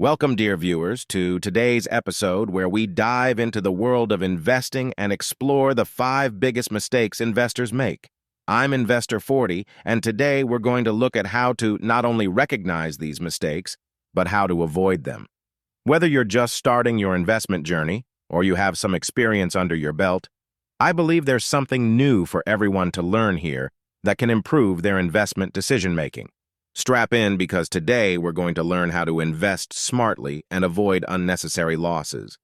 Welcome, dear viewers, to today's episode where we dive into the world of investing and explore the 5 biggest mistakes investors make. I'm Investor 40, and today we're going to look at how to not only recognize these mistakes, but how to avoid them. Whether you're just starting your investment journey or you have some experience under your belt, I believe there's something new for everyone to learn here that can improve their investment decision-making. Strap in because today we're going to learn how to invest smartly and avoid unnecessary losses.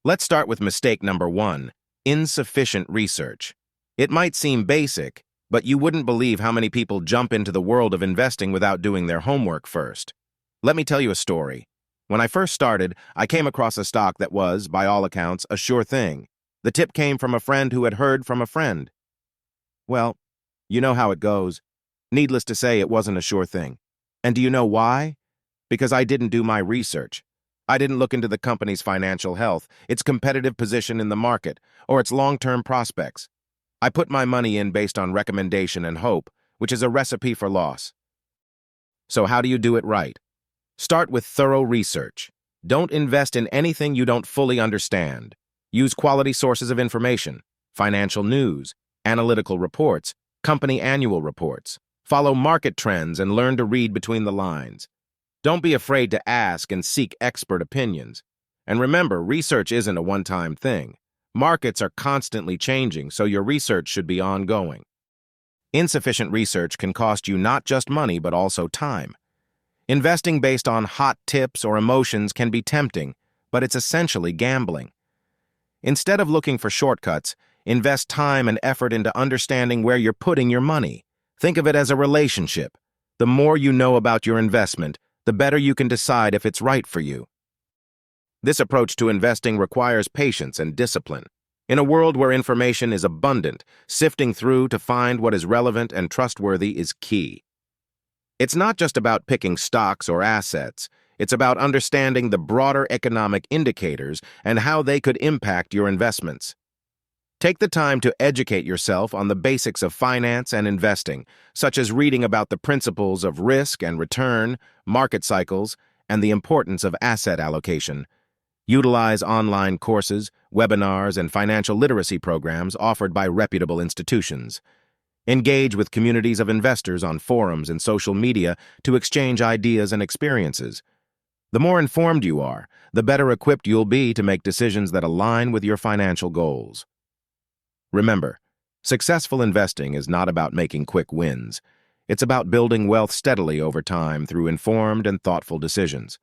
Let's start with mistake number 1, insufficient research. It might seem basic, but you wouldn't believe how many people jump into the world of investing without doing their homework first. Let me tell you a story. When I first started, I came across a stock that was, by all accounts, a sure thing. The tip came from a friend who had heard from a friend. Well, you know how it goes. Needless to say, it wasn't a sure thing. And do you know why? Because I didn't do my research. I didn't look into the company's financial health, its competitive position in the market, or its long-term prospects. I put my money in based on recommendation and hope, which is a recipe for loss. So how do you do it right? Start with thorough research. Don't invest in anything you don't fully understand. Use quality sources of information, financial news, analytical reports, company annual reports. Follow market trends and learn to read between the lines. Don't be afraid to ask and seek expert opinions. And remember, research isn't a one-time thing. Markets are constantly changing, so your research should be ongoing. Insufficient research can cost you not just money, but also time. Investing based on hot tips or emotions can be tempting, but it's essentially gambling. Instead of looking for shortcuts, invest time and effort into understanding where you're putting your money. Think of it as a relationship. The more you know about your investment, the better you can decide if it's right for you. This approach to investing requires patience and discipline. In a world where information is abundant, sifting through to find what is relevant and trustworthy is key. It's not just about picking stocks or assets. It's about understanding the broader economic indicators and how they could impact your investments. Take the time to educate yourself on the basics of finance and investing, such as reading about the principles of risk and return, market cycles, and the importance of asset allocation. Utilize online courses, webinars, and financial literacy programs offered by reputable institutions. Engage with communities of investors on forums and social media to exchange ideas and experiences. The more informed you are, the better equipped you'll be to make decisions that align with your financial goals. Remember, successful investing is not about making quick wins. It's about building wealth steadily over time through informed and thoughtful decisions.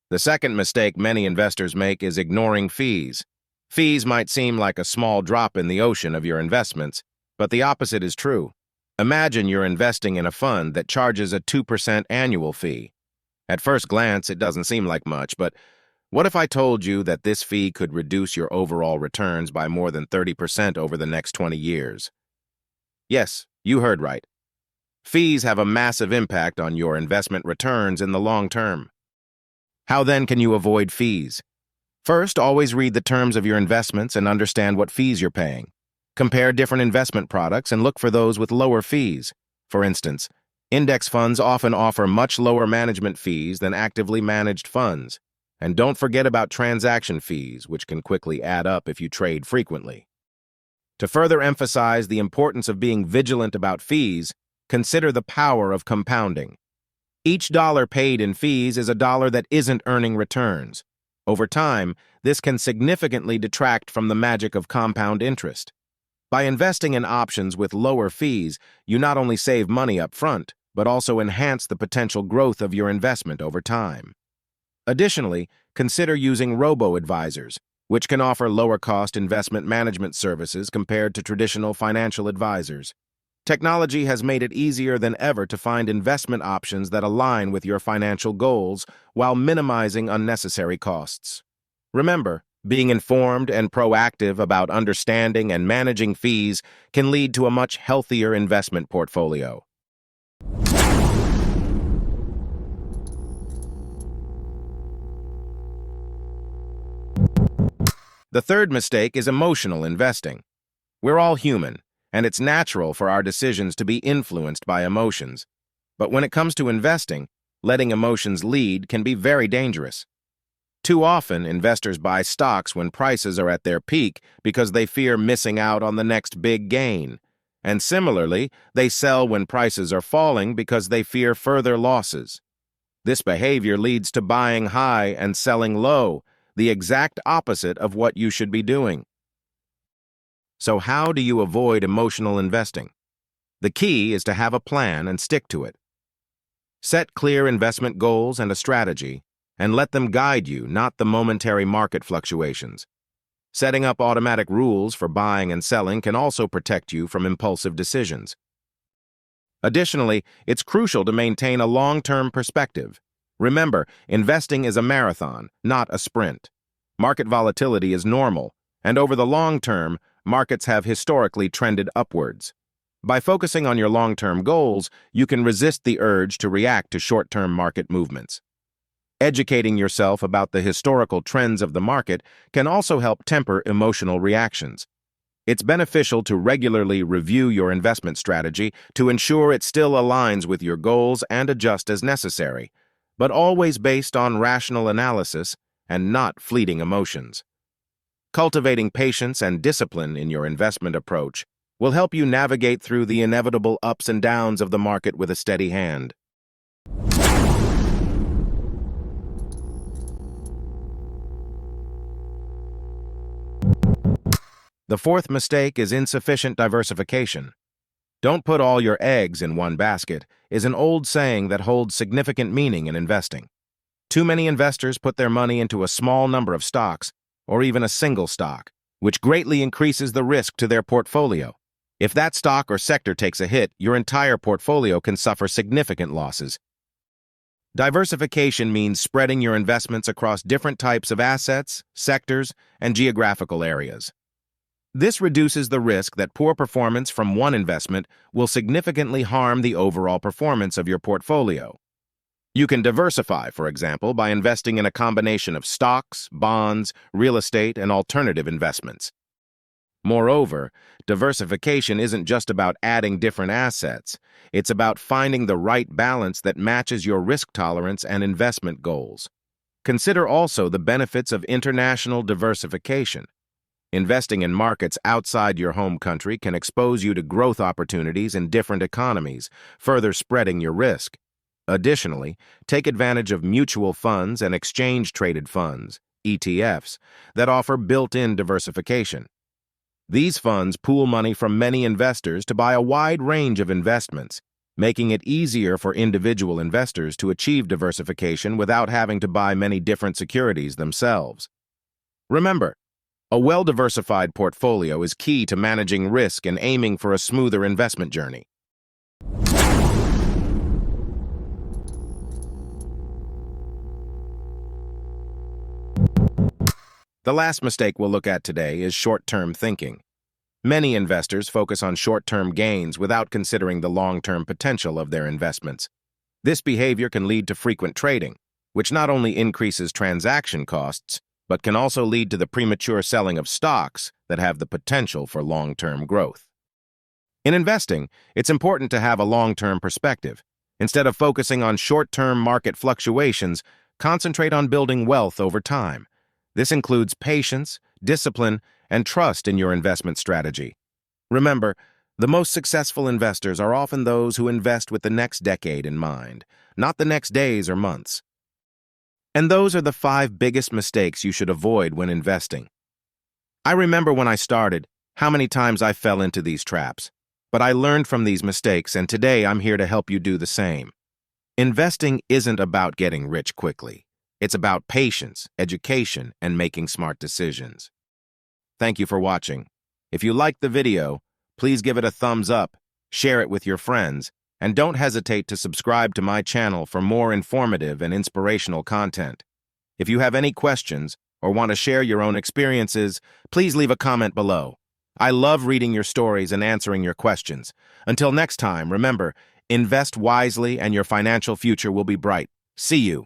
The second mistake many investors make is ignoring fees. Fees might seem like a small drop in the ocean of your investments, but the opposite is true. Imagine you're investing in a fund that charges a 2% annual fee. At first glance, it doesn't seem like much, but what if I told you that this fee could reduce your overall returns by more than 30% over the next 20 years? Yes, you heard right. Fees have a massive impact on your investment returns in the long term. How then can you avoid fees? First, always read the terms of your investments and understand what fees you're paying. Compare different investment products and look for those with lower fees. For instance, index funds often offer much lower management fees than actively managed funds. And don't forget about transaction fees, which can quickly add up if you trade frequently. To further emphasize the importance of being vigilant about fees, consider the power of compounding. Each dollar paid in fees is a dollar that isn't earning returns. Over time, this can significantly detract from the magic of compound interest. By investing in options with lower fees, you not only save money up front, but also enhance the potential growth of your investment over time. Additionally, consider using robo-advisors, which can offer lower-cost investment management services compared to traditional financial advisors. Technology has made it easier than ever to find investment options that align with your financial goals while minimizing unnecessary costs. Remember, being informed and proactive about understanding and managing fees can lead to a much healthier investment portfolio. The third mistake is emotional investing. We're all human, and it's natural for our decisions to be influenced by emotions. But when it comes to investing, letting emotions lead can be very dangerous. Too often, investors buy stocks when prices are at their peak because they fear missing out on the next big gain. And similarly, they sell when prices are falling because they fear further losses. This behavior leads to buying high and selling low, the exact opposite of what you should be doing. So how do you avoid emotional investing? The key is to have a plan and stick to it. Set clear investment goals and a strategy, and let them guide you, not the momentary market fluctuations. Setting up automatic rules for buying and selling can also protect you from impulsive decisions. Additionally, it's crucial to maintain a long-term perspective. Remember, investing is a marathon, not a sprint. Market volatility is normal, and over the long term, markets have historically trended upwards. By focusing on your long-term goals, you can resist the urge to react to short-term market movements. Educating yourself about the historical trends of the market can also help temper emotional reactions. It's beneficial to regularly review your investment strategy to ensure it still aligns with your goals and adjust as necessary, but always based on rational analysis and not fleeting emotions. Cultivating patience and discipline in your investment approach will help you navigate through the inevitable ups and downs of the market with a steady hand. The fourth mistake is insufficient diversification. "Don't put all your eggs in one basket" is an old saying that holds significant meaning in investing. Too many investors put their money into a small number of stocks, or even a single stock, which greatly increases the risk to their portfolio. If that stock or sector takes a hit, your entire portfolio can suffer significant losses. Diversification means spreading your investments across different types of assets, sectors, and geographical areas. This reduces the risk that poor performance from one investment will significantly harm the overall performance of your portfolio. You can diversify, for example, by investing in a combination of stocks, bonds, real estate, and alternative investments. Moreover, diversification isn't just about adding different assets. It's about finding the right balance that matches your risk tolerance and investment goals. Consider also the benefits of international diversification. Investing in markets outside your home country can expose you to growth opportunities in different economies, further spreading your risk. Additionally, take advantage of mutual funds and exchange-traded funds, ETFs, that offer built-in diversification. These funds pool money from many investors to buy a wide range of investments, making it easier for individual investors to achieve diversification without having to buy many different securities themselves. Remember, a well-diversified portfolio is key to managing risk and aiming for a smoother investment journey. The last mistake we'll look at today is short-term thinking. Many investors focus on short-term gains without considering the long-term potential of their investments. This behavior can lead to frequent trading, which not only increases transaction costs, but can also lead to the premature selling of stocks that have the potential for long-term growth. In investing, it's important to have a long-term perspective. Instead of focusing on short-term market fluctuations, concentrate on building wealth over time. This includes patience, discipline, and trust in your investment strategy. Remember, the most successful investors are often those who invest with the next decade in mind, not the next days or months. And those are the 5 biggest mistakes you should avoid when investing. I remember when I started, how many times I fell into these traps. But I learned from these mistakes, and today I'm here to help you do the same. Investing isn't about getting rich quickly. It's about patience, education, and making smart decisions. Thank you for watching. If you liked the video, please give it a thumbs up, share it with your friends, and don't hesitate to subscribe to my channel for more informative and inspirational content. If you have any questions or want to share your own experiences, please leave a comment below. I love reading your stories and answering your questions. Until next time, remember, invest wisely and your financial future will be bright. See you.